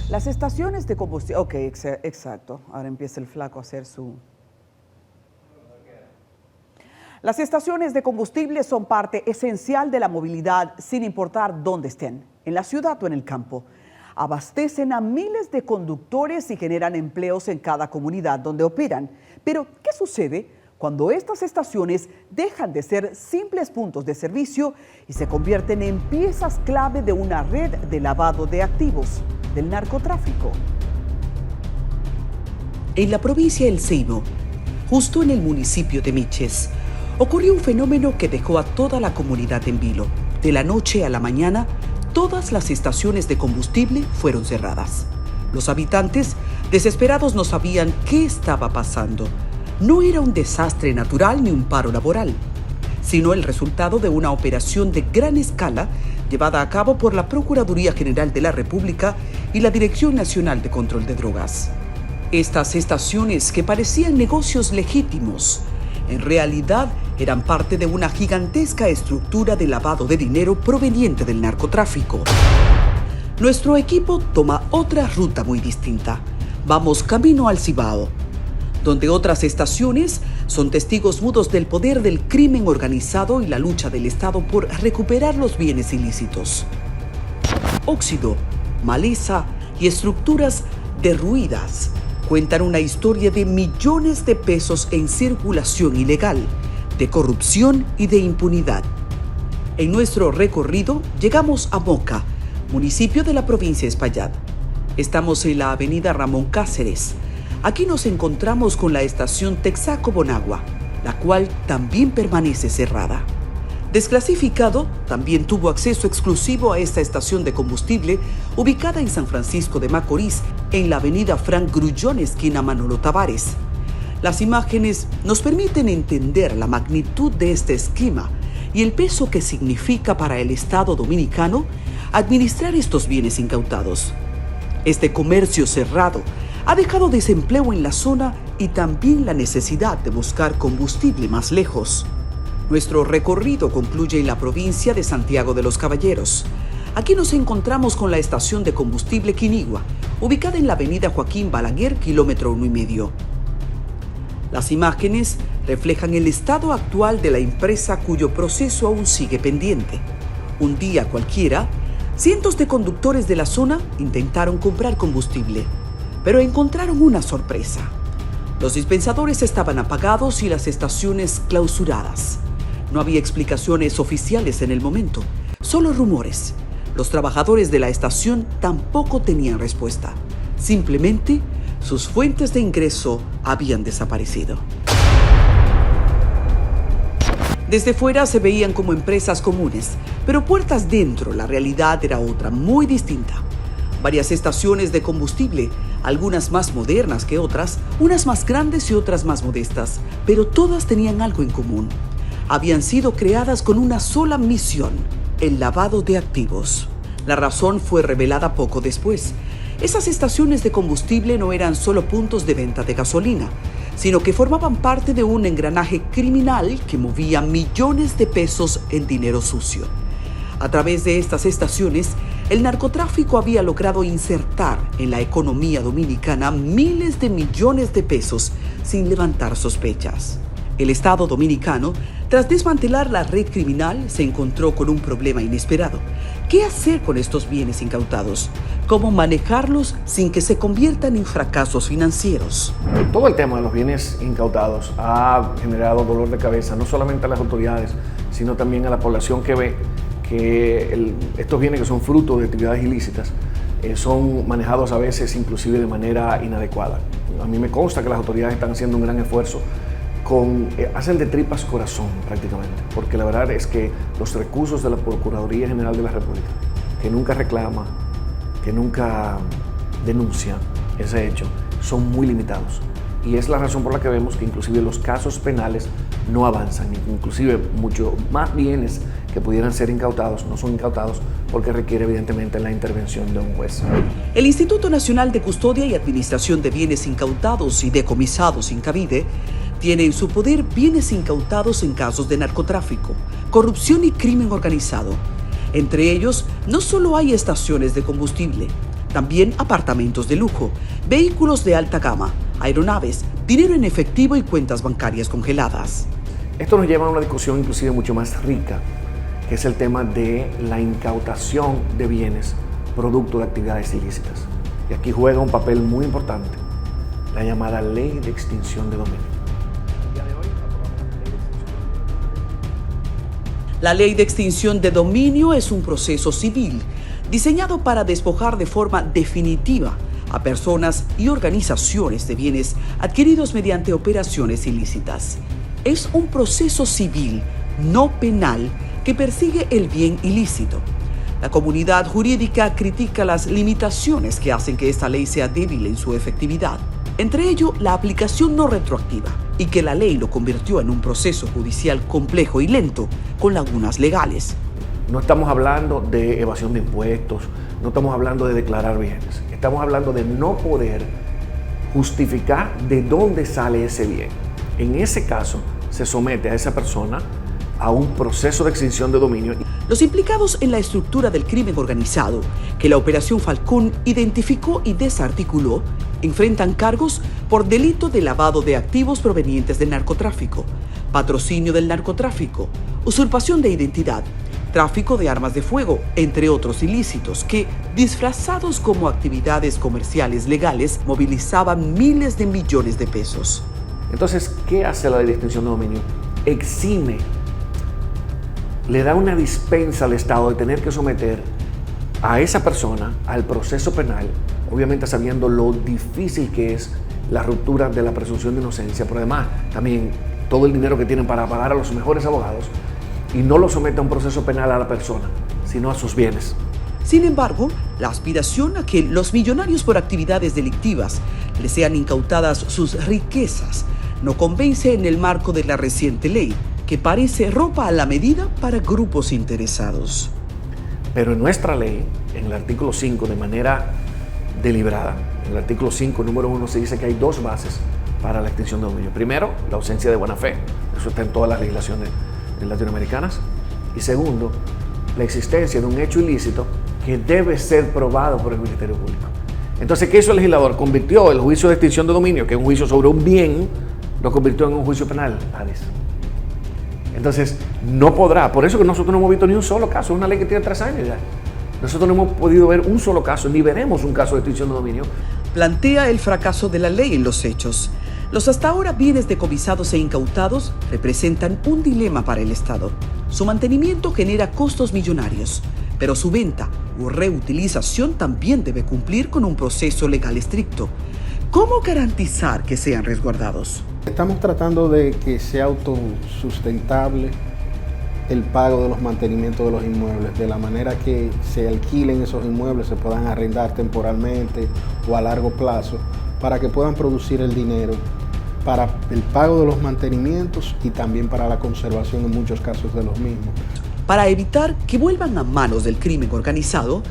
Las estaciones de combustible... Ok, exacto. Ahora empieza el flaco a hacer su... Las estaciones de combustible son parte esencial de la movilidad sin importar dónde estén, en la ciudad o en el campo. Abastecen a miles de conductores y generan empleos en cada comunidad donde operan. Pero, ¿qué sucede cuando estas estaciones dejan de ser simples puntos de servicio y se convierten en piezas clave de una red de lavado de activos, del narcotráfico? En la provincia El Seibo, justo en el municipio de Miches, ocurrió un fenómeno que dejó a toda la comunidad en vilo. De la noche a la mañana, todas las estaciones de combustible fueron cerradas. Los habitantes, desesperados, no sabían qué estaba pasando. No era un desastre natural ni un paro laboral, sino el resultado de una operación de gran escala llevada a cabo por la Procuraduría General de la República y la Dirección Nacional de Control de Drogas. Estas estaciones, que parecían negocios legítimos, en realidad eran parte de una gigantesca estructura de lavado de dinero proveniente del narcotráfico. Nuestro equipo toma otra ruta muy distinta. Vamos camino al Cibao, donde otras estaciones son testigos mudos del poder del crimen organizado y la lucha del Estado por recuperar los bienes ilícitos. Óxido, maleza y estructuras derruidas cuentan una historia de millones de pesos en circulación ilegal, de corrupción y de impunidad. En nuestro recorrido llegamos a Moca, municipio de la provincia de Espaillat. Estamos en la avenida Ramón Cáceres. Aquí nos encontramos con la estación Texaco-Bonagua, la cual también permanece cerrada. Desclasificado también tuvo acceso exclusivo a esta estación de combustible ubicada en San Francisco de Macorís, en la avenida Frank Grullón, esquina Manolo Tavares. Las imágenes nos permiten entender la magnitud de este esquema y el peso que significa para el Estado dominicano administrar estos bienes incautados. Este comercio cerrado ha dejado desempleo en la zona y también la necesidad de buscar combustible más lejos. Nuestro recorrido concluye en la provincia de Santiago de los Caballeros. Aquí nos encontramos con la estación de combustible Quinigua, ubicada en la avenida Joaquín Balaguer, kilómetro 1,5. Las imágenes reflejan el estado actual de la empresa, cuyo proceso aún sigue pendiente. Un día cualquiera, cientos de conductores de la zona intentaron comprar combustible, pero encontraron una sorpresa. Los dispensadores estaban apagados y las estaciones clausuradas. No había explicaciones oficiales en el momento, solo rumores. Los trabajadores de la estación tampoco tenían respuesta. Simplemente, sus fuentes de ingreso habían desaparecido. Desde fuera se veían como empresas comunes, pero puertas dentro la realidad era otra, muy distinta. Varias estaciones de combustible, algunas más modernas que otras, unas más grandes y otras más modestas, pero todas tenían algo en común. Habían sido creadas con una sola misión: el lavado de activos. La razón fue revelada poco después. Esas estaciones de combustible no eran solo puntos de venta de gasolina, sino que formaban parte de un engranaje criminal que movía millones de pesos en dinero sucio. A través de estas estaciones, el narcotráfico había logrado insertar en la economía dominicana miles de millones de pesos sin levantar sospechas. El Estado dominicano, tras desmantelar la red criminal, se encontró con un problema inesperado. ¿Qué hacer con estos bienes incautados? ¿Cómo manejarlos sin que se conviertan en fracasos financieros? Todo el tema de los bienes incautados ha generado dolor de cabeza, no solamente a las autoridades, sino también a la población que ve que estos bienes, que son fruto de actividades ilícitas, son manejados a veces inclusive de manera inadecuada. A mí me consta que las autoridades están haciendo un gran esfuerzo, hacen de tripas corazón prácticamente, porque la verdad es que los recursos de la Procuraduría General de la República, que nunca reclama, que nunca denuncia ese hecho, son muy limitados. Y es la razón por la que vemos que inclusive los casos penales no avanzan, inclusive mucho más bienes que pudieran ser incautados no son incautados porque requiere evidentemente la intervención de un juez. El Instituto Nacional de Custodia y Administración de Bienes Incautados y Decomisados, Incavide, tiene en su poder bienes incautados en casos de narcotráfico, corrupción y crimen organizado. Entre ellos, no solo hay estaciones de combustible, También apartamentos de lujo, vehículos de alta gama, aeronaves, dinero en efectivo y cuentas bancarias congeladas. Esto nos lleva a una discusión inclusive mucho más rica, que es el tema de la incautación de bienes producto de actividades ilícitas. Y aquí juega un papel muy importante la llamada Ley de Extinción de Dominio. La Ley de Extinción de Dominio es un proceso civil diseñado para despojar de forma definitiva a personas y organizaciones de bienes adquiridos mediante operaciones ilícitas. Es un proceso civil, no penal, que persigue el bien ilícito. La comunidad jurídica critica las limitaciones que hacen que esta ley sea débil en su efectividad. Entre ello, la aplicación no retroactiva y que la ley lo convirtió en un proceso judicial complejo y lento, con lagunas legales. No estamos hablando de evasión de impuestos, no estamos hablando de declarar bienes, estamos hablando de no poder justificar de dónde sale ese bien. En ese caso, se somete a esa persona a un proceso de extinción de dominio. Los implicados en la estructura del crimen organizado, que la Operación Falcón identificó y desarticuló, enfrentan cargos por delito de lavado de activos provenientes del narcotráfico, patrocinio del narcotráfico, usurpación de identidad, tráfico de armas de fuego, entre otros ilícitos que, disfrazados como actividades comerciales legales, movilizaban miles de millones de pesos. Entonces, ¿qué hace la Ley de Extinción de Dominio? Exime, le da una dispensa al Estado de tener que someter a esa persona al proceso penal, obviamente sabiendo lo difícil que es la ruptura de la presunción de inocencia, pero además también todo el dinero que tienen para pagar a los mejores abogados, y no lo somete a un proceso penal a la persona, sino a sus bienes. Sin embargo, la aspiración a que los millonarios por actividades delictivas les sean incautadas sus riquezas no convence en el marco de la reciente ley, que parece ropa a la medida para grupos interesados. Pero en nuestra ley, en el artículo 5, de manera deliberada, en el artículo 5, número 1, se dice que hay dos bases para la extinción de dominio. Primero, la ausencia de buena fe. Eso está en todas las legislaciones latinoamericanas. Y segundo, la existencia de un hecho ilícito que debe ser probado por el Ministerio Público. Entonces, ¿qué hizo el legislador? Convirtió el juicio de extinción de dominio, que es un juicio sobre un bien, lo convirtió en un juicio penal. Entonces, no podrá. Por eso que nosotros no hemos visto ni un solo caso. Es una ley que tiene 3 años ya. Nosotros no hemos podido ver un solo caso, ni veremos un caso de extinción de dominio. Plantea el fracaso de la ley en los hechos. Los hasta ahora bienes decomisados e incautados representan un dilema para el Estado. Su mantenimiento genera costos millonarios, pero su venta o reutilización también debe cumplir con un proceso legal estricto. ¿Cómo garantizar que sean resguardados? Estamos tratando de que sea autosustentable el pago de los mantenimientos de los inmuebles, de la manera que se alquilen esos inmuebles, se puedan arrendar temporalmente o a largo plazo, para que puedan producir el dinero para el pago de los mantenimientos y también para la conservación en muchos casos de los mismos. Para evitar que vuelvan a manos del crimen organizado,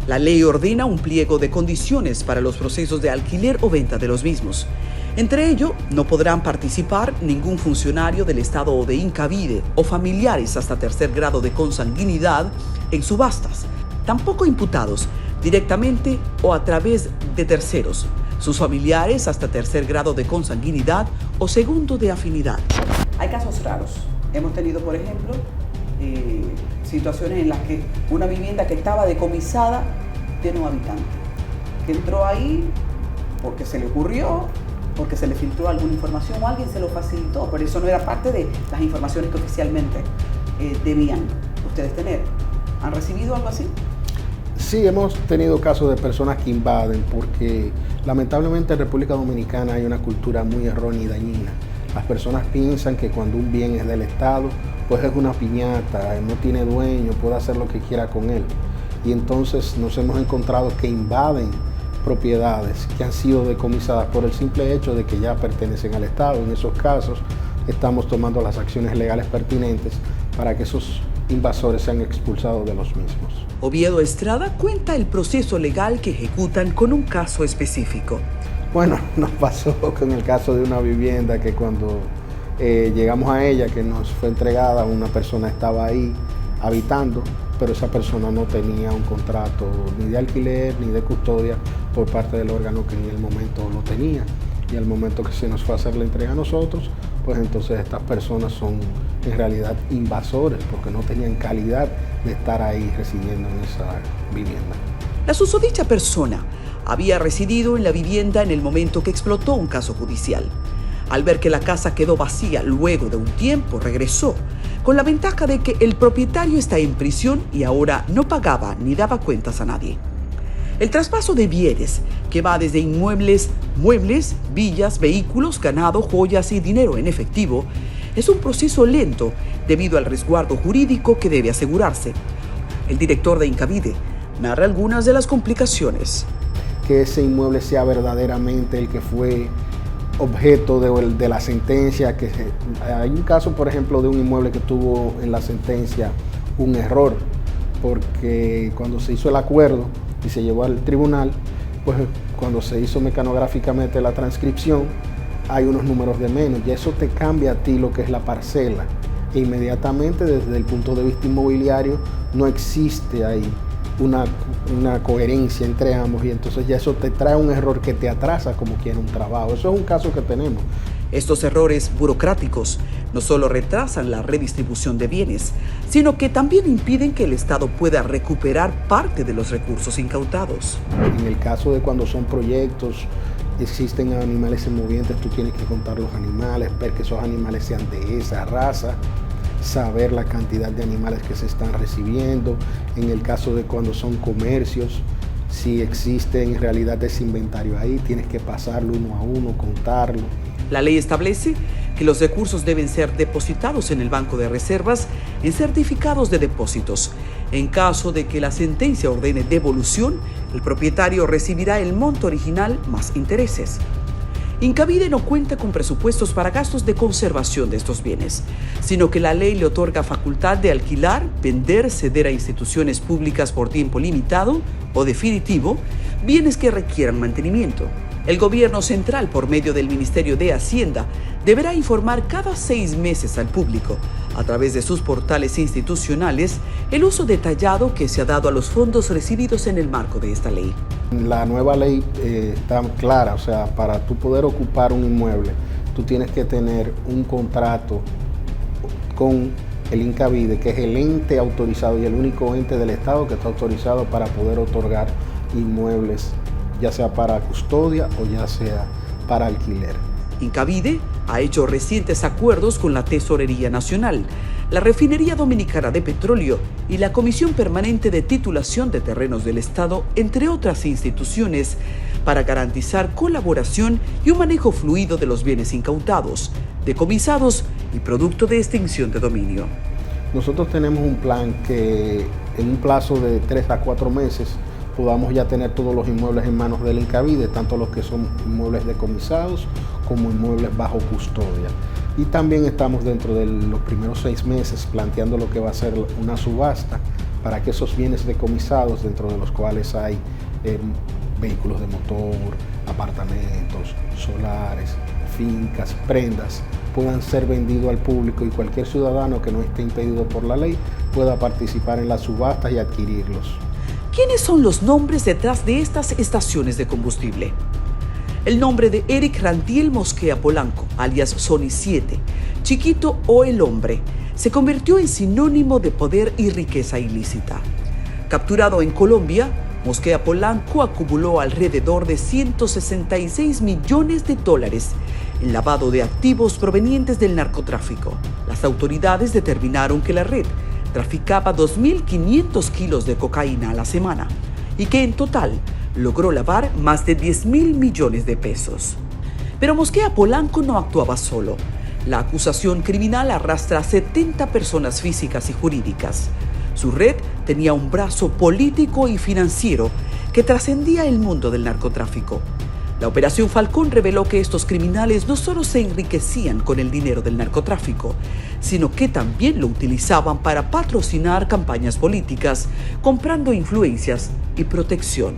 la ley ordena un pliego de condiciones para los procesos de alquiler o venta de los mismos. Entre ello, no podrán participar ningún funcionario del Estado o de Incavide o familiares hasta 3er grado de consanguinidad en subastas, tampoco imputados directamente o a través de terceros, sus familiares hasta 3er grado de consanguinidad o 2º de afinidad. Hay casos raros. Hemos tenido, por ejemplo, situaciones en las que una vivienda que estaba decomisada tiene un habitante que entró ahí porque se le ocurrió, porque se le filtró alguna información o alguien se lo facilitó, pero eso no era parte de las informaciones que oficialmente debían ustedes tener. ¿Han recibido algo así? Sí, hemos tenido casos de personas que invaden porque lamentablemente en República Dominicana hay una cultura muy errónea y dañina. Las personas piensan que cuando un bien es del Estado, pues es una piñata, no tiene dueño, puede hacer lo que quiera con él. Y entonces nos hemos encontrado que invaden propiedades que han sido decomisadas por el simple hecho de que ya pertenecen al Estado. En esos casos estamos tomando las acciones legales pertinentes para que esos invasores sean expulsados de los mismos. Oviedo Estrada cuenta el proceso legal que ejecutan con un caso específico. Bueno, nos pasó con el caso de una vivienda que cuando llegamos a ella, que nos fue entregada, una persona estaba ahí habitando, pero esa persona no tenía un contrato ni de alquiler ni de custodia por parte del órgano que en el momento lo tenía. Y al momento que se nos fue a hacer la entrega a nosotros, pues entonces estas personas son en realidad invasores porque no tenían calidad de estar ahí residiendo en esa vivienda. La susodicha persona había residido en la vivienda en el momento que explotó un caso judicial. Al ver que la casa quedó vacía luego de un tiempo, regresó, con la ventaja de que el propietario está en prisión y ahora no pagaba ni daba cuentas a nadie. El traspaso de bienes, que va desde inmuebles, muebles, villas, vehículos, ganado, joyas y dinero en efectivo, es un proceso lento debido al resguardo jurídico que debe asegurarse. El director de Incavide narra algunas de las complicaciones. Que ese inmueble sea verdaderamente el que fue objeto de la sentencia. Hay un caso, por ejemplo, de un inmueble que tuvo en la sentencia un error, porque cuando se hizo el acuerdo y se llevó al tribunal, pues cuando se hizo mecanográficamente la transcripción, hay unos números de menos y eso te cambia a ti lo que es la parcela. E inmediatamente, desde el punto de vista inmobiliario, no existe ahí una coherencia entre ambos y entonces ya eso te trae un error que te atrasa como quiera un trabajo. Eso es un caso que tenemos. Estos errores burocráticos no solo retrasan la redistribución de bienes, sino que también impiden que el Estado pueda recuperar parte de los recursos incautados. En el caso de cuando son proyectos, existen animales movientes, tú tienes que contar los animales, ver que esos animales sean de esa raza, saber la cantidad de animales que se están recibiendo. En el caso de cuando son comercios, si existe en realidad ese inventario ahí, tienes que pasarlo uno a uno, contarlo. La ley establece que los recursos deben ser depositados en el Banco de Reservas en certificados de depósitos. En caso de que la sentencia ordene devolución, el propietario recibirá el monto original más intereses. Incavide no cuenta con presupuestos para gastos de conservación de estos bienes, sino que la ley le otorga facultad de alquilar, vender, ceder a instituciones públicas por tiempo limitado o definitivo bienes que requieran mantenimiento. El gobierno central, por medio del Ministerio de Hacienda, deberá informar cada 6 meses al público, a través de sus portales institucionales, el uso detallado que se ha dado a los fondos recibidos en el marco de esta ley. La nueva ley está clara, o sea, para tú poder ocupar un inmueble, tú tienes que tener un contrato con el Incavide, que es el ente autorizado y el único ente del Estado que está autorizado para poder otorgar inmuebles, ya sea para custodia o ya sea para alquiler. Incavide ha hecho recientes acuerdos con la Tesorería Nacional, la Refinería Dominicana de Petróleo y la Comisión Permanente de Titulación de Terrenos del Estado, entre otras instituciones, para garantizar colaboración y un manejo fluido de los bienes incautados, decomisados y producto de extinción de dominio. Nosotros tenemos un plan que en un plazo de 3 a 4 meses podamos ya tener todos los inmuebles en manos del Incavide, tanto los que son inmuebles decomisados como inmuebles bajo custodia. Y también estamos dentro de los primeros 6 meses planteando lo que va a ser una subasta para que esos bienes decomisados, dentro de los cuales hay vehículos de motor, apartamentos, solares, fincas, prendas, puedan ser vendidos al público y cualquier ciudadano que no esté impedido por la ley pueda participar en las subastas y adquirirlos. ¿Quiénes son los nombres detrás de estas estaciones de combustible? El nombre de Eric Rantiel Mosquea Polanco, alias Sony 7, Chiquito o El Hombre, se convirtió en sinónimo de poder y riqueza ilícita. Capturado en Colombia, Mosquea Polanco acumuló alrededor de $166 millones en lavado de activos provenientes del narcotráfico. Las autoridades determinaron que la red traficaba 2.500 kilos de cocaína a la semana y que en total logró lavar más de 10.000 millones de pesos. Pero Mosquea Polanco no actuaba solo. La acusación criminal arrastra a 70 personas físicas y jurídicas. Su red tenía un brazo político y financiero que trascendía el mundo del narcotráfico. La Operación Falcón reveló que estos criminales no solo se enriquecían con el dinero del narcotráfico, sino que también lo utilizaban para patrocinar campañas políticas, comprando influencias y protección.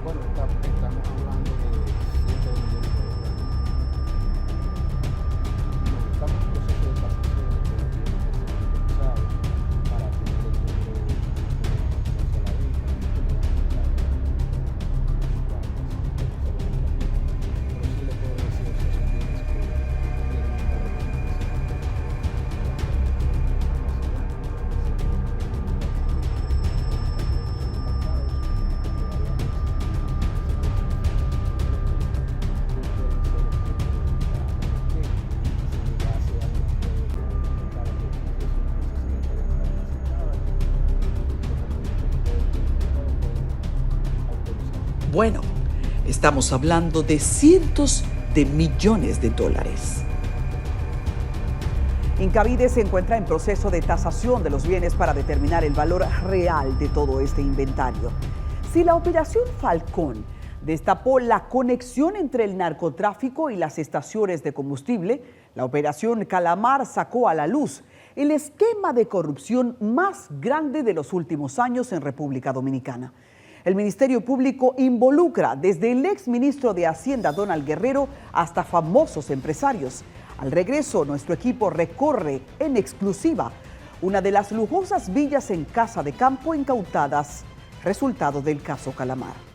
Estamos hablando de $100 millones. Bueno, estamos hablando de cientos de millones de dólares. Incavide se encuentra en proceso de tasación de los bienes para determinar el valor real de todo este inventario. Si la Operación Falcón destapó la conexión entre el narcotráfico y las estaciones de combustible, la Operación Calamar sacó a la luz el esquema de corrupción más grande de los últimos años en República Dominicana. El Ministerio Público involucra desde el exministro de Hacienda, Donald Guerrero, hasta famosos empresarios. Al regreso, nuestro equipo recorre en exclusiva una de las lujosas villas en Casa de Campo incautadas, resultado del caso Calamar.